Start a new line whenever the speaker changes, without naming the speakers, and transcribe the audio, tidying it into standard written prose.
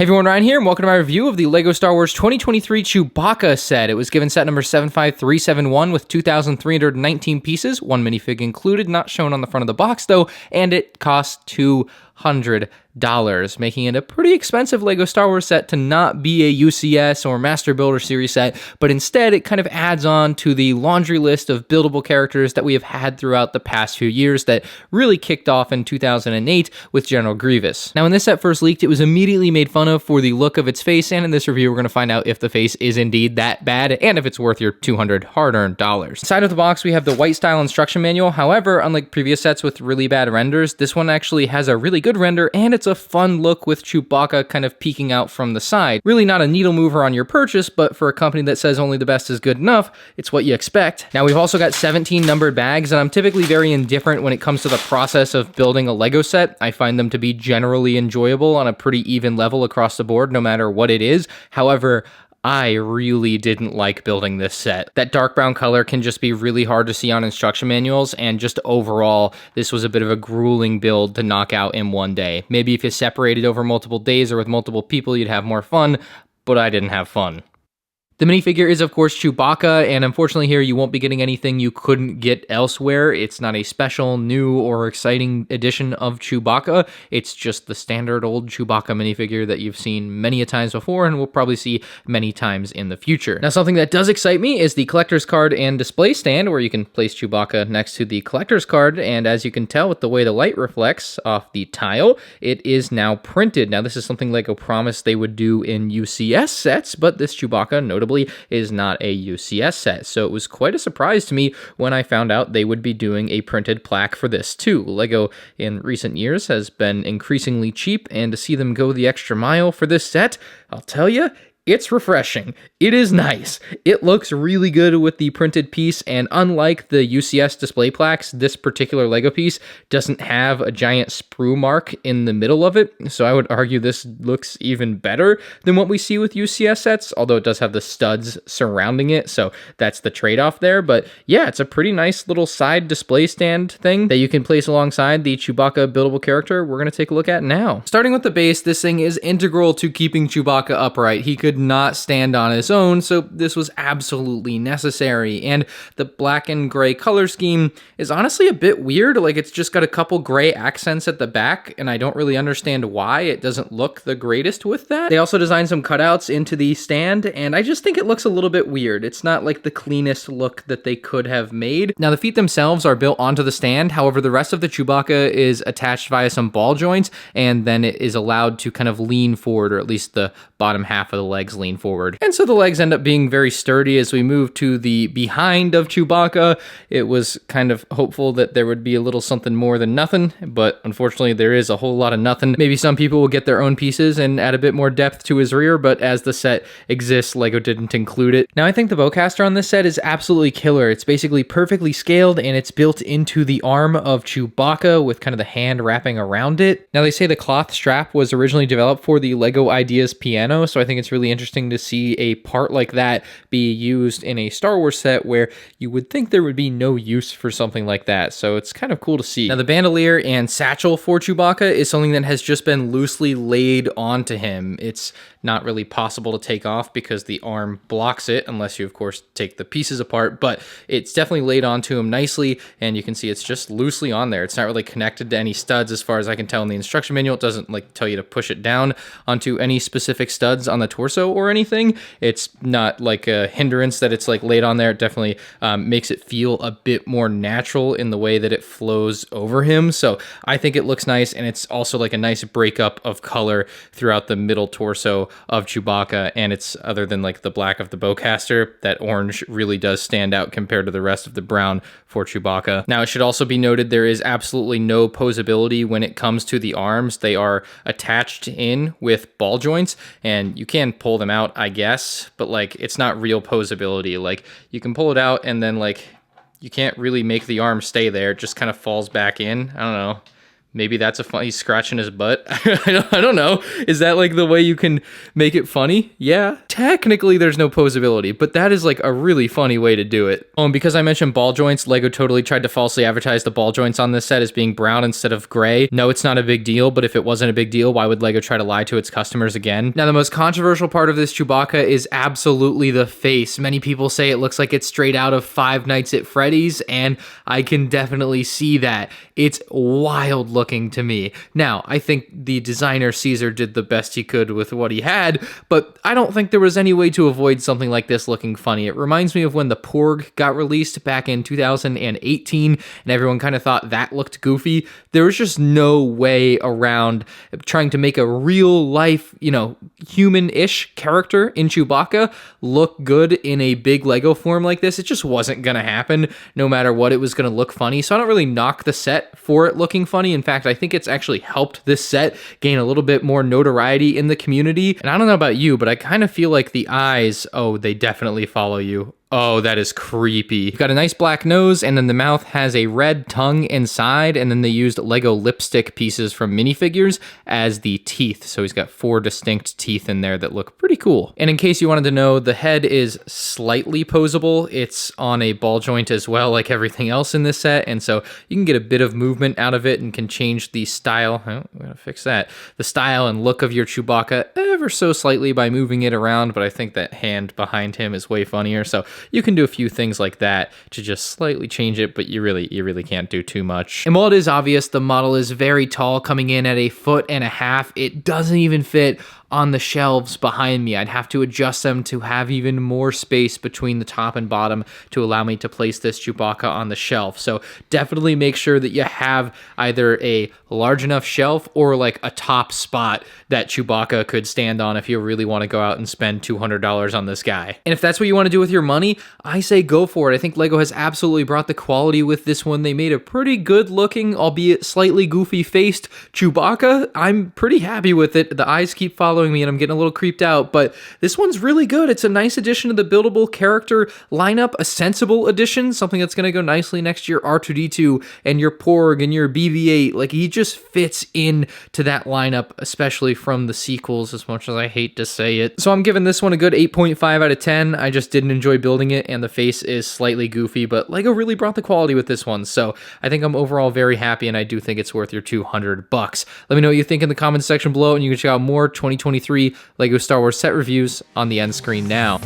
Hey everyone, Ryan here, and welcome to my review of the LEGO Star Wars 2023 Chewbacca set. It was given set number 75371 with 2,319 pieces, one minifig included, not shown on the front of the box though, and it cost $200, making it a pretty expensive LEGO Star Wars set to not be a UCS or Master Builder Series set, but instead it kind of adds on to the laundry list of buildable characters that we have had throughout the past few years that really kicked off in 2008 with General Grievous. Now when this set first leaked, it was immediately made fun of for the look of its face, and in this review we're going to find out if the face is indeed that bad and if it's worth your $200 hard-earned dollars. Inside of the box we have the white style instruction manual. However, unlike previous sets with really bad renders, this one actually has a really good render, and it's a fun look with Chewbacca kind of peeking out from the side. Really not a needle mover on your purchase, but for a company that says only the best is good enough, it's what you expect. Now we've also got 17 numbered bags, and I'm typically very indifferent when it comes to the process of building a LEGO set. I find them to be generally enjoyable on a pretty even level across the board, no matter what it is. However, I really didn't like building this set. That dark brown color can just be really hard to see on instruction manuals, and just overall, this was a bit of a grueling build to knock out in one day. Maybe if you separated over multiple days or with multiple people, you'd have more fun, but I didn't have fun. The minifigure is, of course, Chewbacca, and unfortunately here you won't be getting anything you couldn't get elsewhere. It's not a special, new, or exciting edition of Chewbacca. It's just the standard old Chewbacca minifigure that you've seen many a times before and will probably see many times in the future. Now, something that does excite me is the collector's card and display stand, where you can place Chewbacca next to the collector's card, and as you can tell with the way the light reflects off the tile, it is now printed. Now, this is something LEGO promised they would do in UCS sets, but this Chewbacca, notably, is not a UCS set, so it was quite a surprise to me when I found out they would be doing a printed plaque for this too. LEGO in recent years has been increasingly cheap, and to see them go the extra mile for this set, I'll tell you, it's refreshing. It is nice. It looks really good with the printed piece, and unlike the UCS display plaques, this particular LEGO piece doesn't have a giant sprue mark in the middle of it, so I would argue this looks even better than what we see with UCS sets, although it does have the studs surrounding it, so that's the trade-off there. But yeah, it's a pretty nice little side display stand thing that you can place alongside the Chewbacca buildable character we're going to take a look at now. Starting with the base, this thing is integral to keeping Chewbacca upright. He could not stand on his own, so this was absolutely necessary. And the black and gray color scheme is honestly a bit weird. Like, it's just got a couple gray accents at the back, and I don't really understand why it doesn't look the greatest with that. They also designed some cutouts into the stand, and I just think it looks a little bit weird. It's not like the cleanest look that they could have made. Now, the feet themselves are built onto the stand. However, the rest of the Chewbacca is attached via some ball joints, and then it is allowed to kind of lean forward, or at least the bottom half of the legs lean forward. And so the legs end up being very sturdy. As we move to the behind of Chewbacca, it was kind of hopeful that there would be a little something more than nothing, but unfortunately there is a whole lot of nothing. Maybe some people will get their own pieces and add a bit more depth to his rear, but as the set exists, LEGO didn't include it. Now, I think the bowcaster on this set is absolutely killer. It's basically perfectly scaled, and it's built into the arm of Chewbacca with kind of the hand wrapping around it. Now, they say the cloth strap was originally developed for the LEGO Ideas piano, so I think it's really interesting to see a part like that be used in a Star Wars set where you would think there would be no use for something like that, so it's kind of cool to see. Now, the bandolier and satchel for Chewbacca is something that has just been loosely laid onto him. It's not really possible to take off because the arm blocks it, unless you, of course, take the pieces apart, but it's definitely laid onto him nicely, and you can see it's just loosely on there. It's not really connected to any studs as far as I can tell in the instruction manual. It doesn't like tell you to push it down onto any specific studs on the torso or anything. It's not like a hindrance that it's like laid on there. It definitely makes it feel a bit more natural in the way that it flows over him, so I think it looks nice, and it's also like a nice breakup of color throughout the middle torso of Chewbacca, and it's, other than like the black of the bowcaster, that orange really does stand out compared to the rest of the brown for Chewbacca. Now, it should also be noted there is absolutely no posability when it comes to the arms. They are attached in with ball joints, and you can pull them out, I guess, but like, it's not real posability. Like, you can pull it out and then like you can't really make the arm stay there. It just kind of falls back in. I don't know. Maybe that's a funny, he's scratching his butt. I don't know. Is that like the way you can make it funny? Yeah. Technically, there's no posability, but that is like a really funny way to do it. Oh, and because I mentioned ball joints, LEGO totally tried to falsely advertise the ball joints on this set as being brown instead of gray. No, it's not a big deal, but if it wasn't a big deal, why would LEGO try to lie to its customers again? Now, the most controversial part of this Chewbacca is absolutely the face. Many people say it looks like it's straight out of Five Nights at Freddy's, and I can definitely see that. It's wild looking to me. Now, I think the designer Caesar did the best he could with what he had, but I don't think there was any way to avoid something like this looking funny. It reminds me of when the Porg got released back in 2018, and everyone kind of thought that looked goofy. There was just no way around trying to make a real life, human-ish character in Chewbacca look good in a big Lego form like this. It just wasn't gonna happen, no matter what. It was gonna look funny, so I don't really knock the set for it looking funny. In fact, I think it's actually helped this set gain a little bit more notoriety in the community. And I don't know about you, but I kind of feel like the eyes, oh, they definitely follow you. Oh, that is creepy. You've got a nice black nose, and then the mouth has a red tongue inside, and then they used Lego lipstick pieces from minifigures as the teeth. So he's got 4 distinct teeth in there that look pretty cool. And in case you wanted to know, the head is slightly posable. It's on a ball joint as well, like everything else in this set, and so you can get a bit of movement out of it and can change the style. Oh, we gotta fix that. The style and look of your Chewbacca ever so slightly by moving it around, but I think that hand behind him is way funnier, so you can do a few things like that to just slightly change it, but you really can't do too much. And while it is obvious the model is very tall, coming in at 1.5 feet, it doesn't even fit on the shelves behind me. I'd have to adjust them to have even more space between the top and bottom to allow me to place this Chewbacca on the shelf. So definitely make sure that you have either a large enough shelf or like a top spot that Chewbacca could stand on if you really want to go out and spend $200 on this guy. And if that's what you want to do with your money, I say go for it. I think LEGO has absolutely brought the quality with this one. They made a pretty good looking, albeit slightly goofy faced Chewbacca. I'm pretty happy with it. The eyes keep following me and I'm getting a little creeped out, but this one's really good. It's a nice addition to the buildable character lineup, a sensible addition, something that's going to go nicely next to your R2-D2 and your Porg and your BB-8. Like, he just fits in to that lineup, especially from the sequels, as much as I hate to say it. So I'm giving this one a good 8.5 out of 10. I just didn't enjoy building it, and the face is slightly goofy, but LEGO really brought the quality with this one, so I think I'm overall very happy, and I do think it's worth your $200. Let me know what you think in the comments section below, and you can check out more 2023 LEGO Star Wars set reviews on the end screen now.